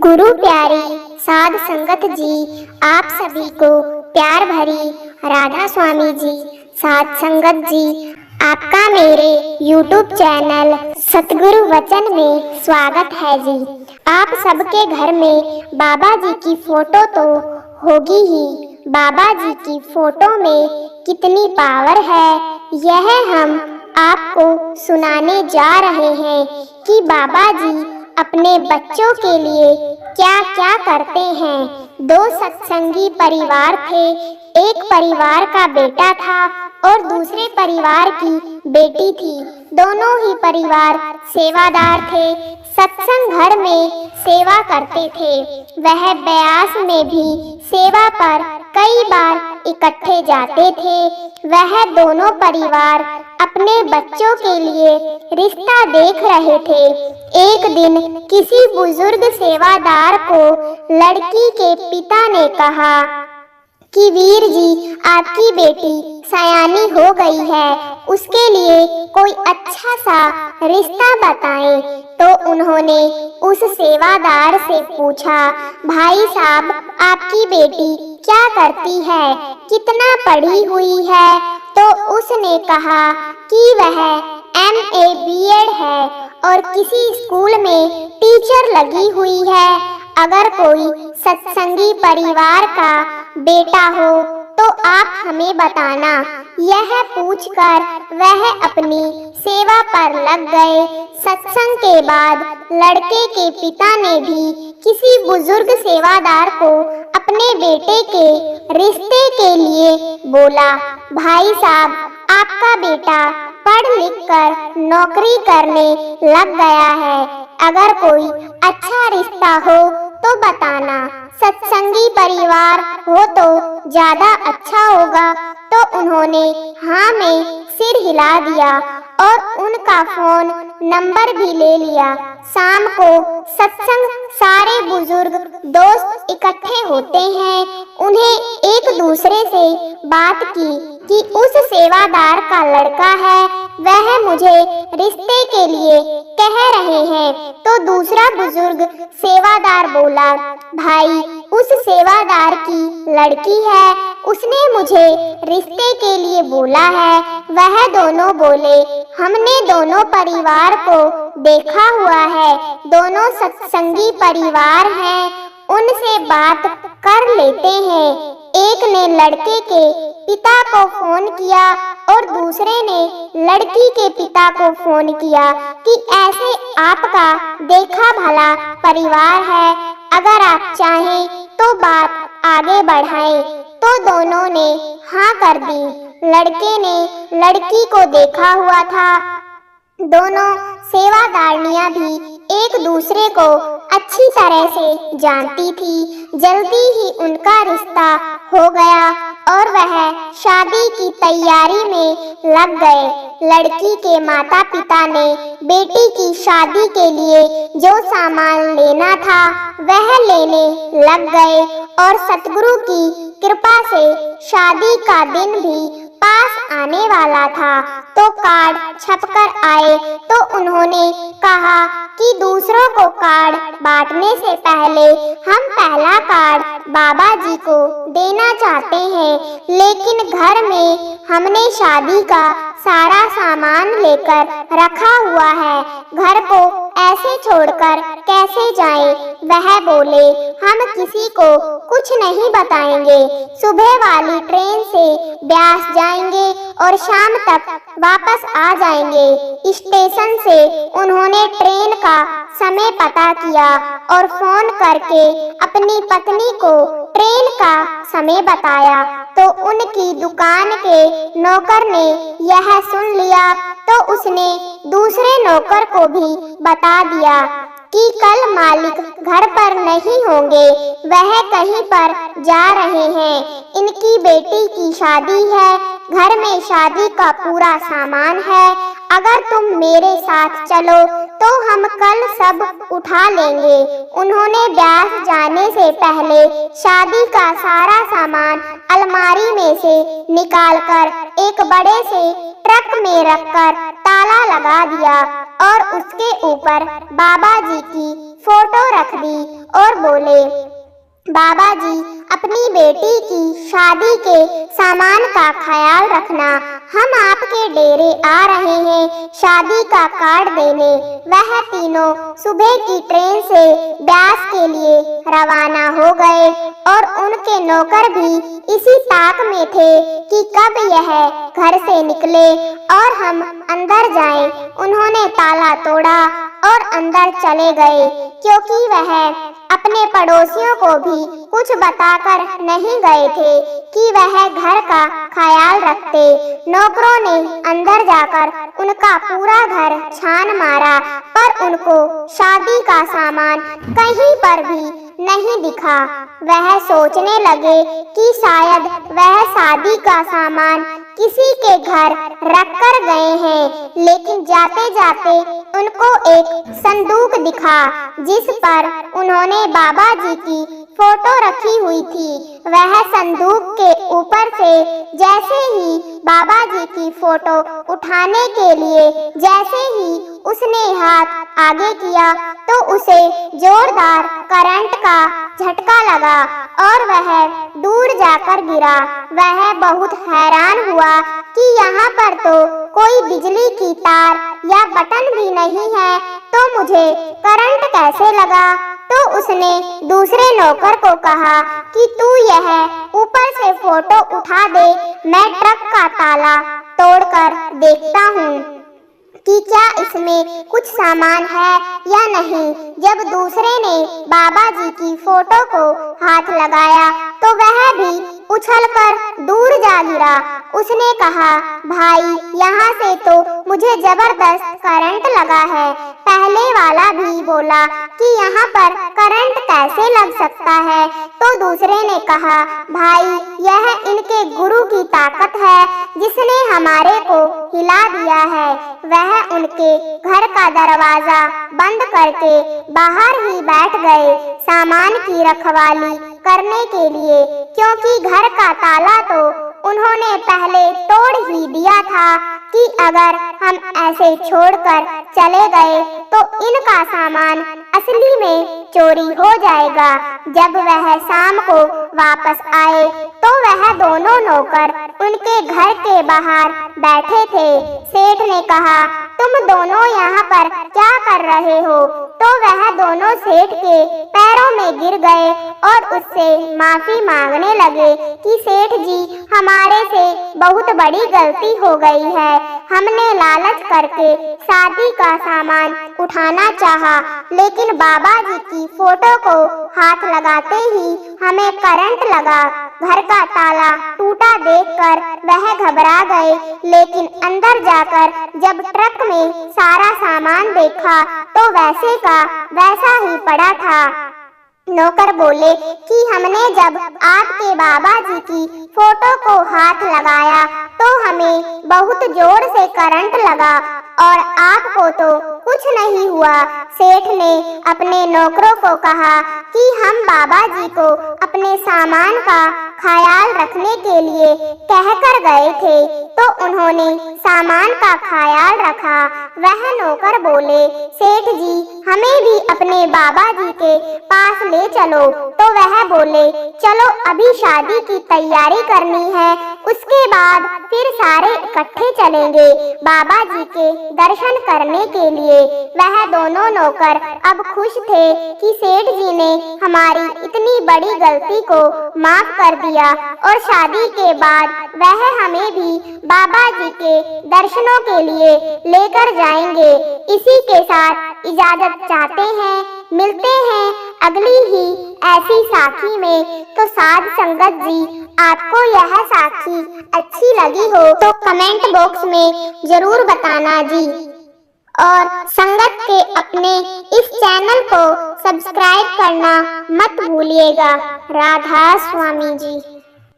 गुरु प्यारी साध संगत जी, आप सभी को प्यार भरी राधा स्वामी जी साध संगत जी, आपका मेरे YouTube चैनल सतगुरु वचन में स्वागत है जी। आप सबके घर में बाबा जी की फोटो तो होगी ही। बाबा जी की फोटो में कितनी पावर है, यह हम आपको सुनाने जा रहे हैं कि बाबा जी अपने बच्चों के लिए क्या क्या करते हैं। दो सत्संगी परिवार थे। एक परिवार का बेटा था और दूसरे परिवार की बेटी थी। दोनों ही परिवार सेवादार थे। सत्संग घर में सेवा करते थे। वह ब्यास में भी सेवा पर कई बार इकट्ठे जाते थे। वह दोनों परिवार अपने बच्चों के लिए रिश्ता देख रहे थे। एक दिन किसी बुजुर्ग सेवादार को लड़की के पिता ने कहा कि वीर जी, आपकी बेटी सयानी हो गई है, उसके लिए कोई अच्छा सा रिश्ता बताएं। तो उन्होंने उस सेवादार से पूछा, भाई साहब, आपकी बेटी क्या करती है, कितना पढ़ी हुई है? तो उसने कहा कि वह MA B.Ed है और किसी स्कूल में टीचर लगी हुई है। अगर कोई सत्संगी परिवार का बेटा हो तो आप हमें बताना। यह पूछकर वह अपनी सेवा पर लग गए। सत्संग के बाद लड़के के पिता ने भी किसी बुजुर्ग सेवादार को अपने बेटे के रिश्ते के लिए बोला, भाई साहब, आपका बेटा पढ़ लिख कर नौकरी करने लग गया है। अगर कोई अच्छा रिश्ता हो तो बताना। सत्संगी परिवार हो तो ज्यादा अच्छा होगा। तो उन्होंने हाँ में सिर हिला दिया और उनका फोन नंबर भी ले लिया। शाम को सत्संग सारे बुजुर्ग दोस्त इकट्ठे होते हैं। उन्हें एक दूसरे से बात की कि उस सेवादार का लड़का है, वह मुझे रिश्ते के लिए कह रहे हैं। तो दूसरा बुजुर्ग सेवादार बोला, भाई, उस सेवादार की लड़की है, उसने मुझे रिश्ते के लिए बोला है। वह दोनों बोले, हमने दोनों परिवार को देखा हुआ है, दोनों सत्संगी परिवार हैं, उनसे बात कर लेते हैं। एक ने लड़के के पिता को फोन किया और दूसरे ने लड़की के पिता को फोन किया कि ऐसे आपका देखा भला परिवार है, अगर आप चाहें तो बात आगे बढ़ाएं। तो दोनों ने हाँ कर दी। लड़के ने लड़की को देखा हुआ था। दोनों सेवादारनियां भी एक दूसरे को अच्छी तरह से जानती थी। जल्दी ही उनका रिश्ता हो गया और वह शादी की तैयारी में लग गए। लड़की के माता पिता ने बेटी की शादी के लिए जो सामान लेना था वह लेने लग गए और सतगुरु की कृपा से शादी का दिन भी पास आने वाला था। तो कार्ड छपकर आए तो उन्होंने कहा कि दूसरों को कार्ड बांटने से पहले हम पहला कार्ड बाबा जी को देना चाहते हैं, लेकिन घर में हमने शादी का सारा सामान लेकर रखा हुआ है, घर को ऐसे छोड़कर कैसे जाएं? वह बोले, हम किसी को कुछ नहीं बताएंगे, सुबह वाली ट्रेन से ब्यास जाएंगे और शाम तक वापस आ जाएंगे। स्टेशन से उन्होंने ट्रेन का समय पता किया और फोन करके अपनी पत्नी को ट्रेन का समय बताया। तो उनकी दुकान के नौकर ने यह सुन लिया तो उसने दूसरे नौकर को भी बता दिया कि कल मालिक घर पर नहीं होंगे, वह कहीं पर जा रहे हैं, इनकी बेटी की शादी है, घर में शादी का पूरा सामान है, अगर तुम मेरे साथ चलो तो हम कल सब उठा लेंगे। उन्होंने ब्यास जाने से पहले शादी का सारा सामान अलमारी में से निकालकर एक बड़े से ट्रक में रखकर ताला लगा दिया और उसके ऊपर बाबा जी की फोटो रख दी और बोले, बाबा जी, अपनी बेटी की शादी के सामान का ख्याल रखना। हम आपके डेरे आ रहे हैं शादी का कार्ड देने। वह तीनों सुबह की ट्रेन से ब्यास के लिए रवाना हो गए और उनके नौकर भी इसी ताक में थे कि कब यह घर से निकले और हम अंदर जाएं। उन्होंने ताला तोड़ा और अंदर चले गए, क्योंकि वह अपने पड़ोसियों को भी कुछ बताकर नहीं गए थे कि वह घर का ख्याल रखते। नौकरों ने अंदर जाकर उनका पूरा घर छान मारा, पर उनको शादी का सामान कहीं पर भी नहीं दिखा। वह सोचने लगे कि शायद वह शादी का सामान किसी के घर रख कर गए हैं, लेकिन जाते जाते उनको एक संदूक दिखा जिस पर उन्होंने बाबा जी की फोटो रखी हुई थी। वह संदूक के ऊपर से जैसे ही बाबा जी की फोटो उठाने के लिए जैसे ही उसने हाथ आगे किया तो उसे जोरदार करंट का झटका लगा और वह दूर जाकर गिरा। वह बहुत हैरान हुआ कि यहाँ पर तो कोई बिजली की तार या बटन भी नहीं है, तो मुझे करंट कैसे लगा? तो उसने दूसरे नौकर को कहा कि तू यह ऊपर से फोटो उठा दे, मैं ट्रक का ताला तोड़कर देखता हूँ कि क्या इसमें कुछ सामान है या नहीं। जब दूसरे ने बाबा जी की फोटो को हाथ लगाया तो वह भी उछलकर दूर जा गिरा। उसने कहा, भाई, यहाँ से तो मुझे जबरदस्त करंट लगा है। पहले वाला भी बोला कि यहाँ पर करंट कैसे लग सकता है, तो दूसरे ने कहा, भाई, यह इनके गुरु की ताकत है जिसने हमारे को हिला दिया है। वह उनके घर का दरवाजा बंद करके बाहर ही बैठ गए सामान की रखवाली करने के लिए, क्योंकि घर का ताला तो उन्होंने पहले तोड़ ही दिया था कि अगर हम ऐसे छोड़कर चले गए तो इनका सामान असली में चोरी हो जाएगा। जब वह शाम को वापस आए तो वह दोनों नौकर उनके घर के बाहर बैठे थे। सेठ ने कहा, तुम दोनों यहाँ पर क्या कर रहे हो? तो वह दोनों सेठ के पैरों में गिर गए और उससे माफी मांगने लगे कि सेठ जी, हमारे से बहुत बड़ी गलती हो गई है। हमने लालच करके शादी का सामान उठाना चाहा, लेकिन बाबा जी की फोटो को हाथ लगाते ही हमें करंट लगा। घर का ताला टूटा देखकर वह घबरा गए, लेकिन अंदर जाकर जब ट्रक में सारा सामान देखा तो वैसे का वैसा ही पड़ा था। नौकर बोले कि हमने जब आपके बाबा जी की फोटो को हाथ लगाया तो हमें बहुत जोर से करंट लगा और आपको तो कुछ नहीं हुआ। सेठ ने अपने नौकरों को कहा कि हम बाबा जी को अपने सामान का ख्याल रखने के लिए कहकर गए थे, तो उन्होंने सामान का ख्याल रखा। वह नौकर बोले, सेठ जी, हमें भी अपने बाबा जी के पास ले चलो। तो वह बोले, चलो, अभी शादी की तैयारी करनी है, उसके बाद फिर सारे इकट्ठे चलेंगे बाबा जी के दर्शन करने के लिए। वह दोनों नौकर अब खुश थे कि सेठ जी ने हमारी इतनी बड़ी गलती को माफ कर दिया और शादी के बाद वह हमें भी बाबा जी के दर्शनों के लिए लेकर जाएंगे। इसी के साथ इजाजत चाहते हैं, मिलते हैं अगली ही ऐसी साखी में। तो साध संगत जी, आपको यह साखी अच्छी लगी हो तो कमेंट बॉक्स में जरूर बताना जी, और संगत के अपने इस चैनल को सब्सक्राइब करना मत भूलिएगा। राधा स्वामी जी।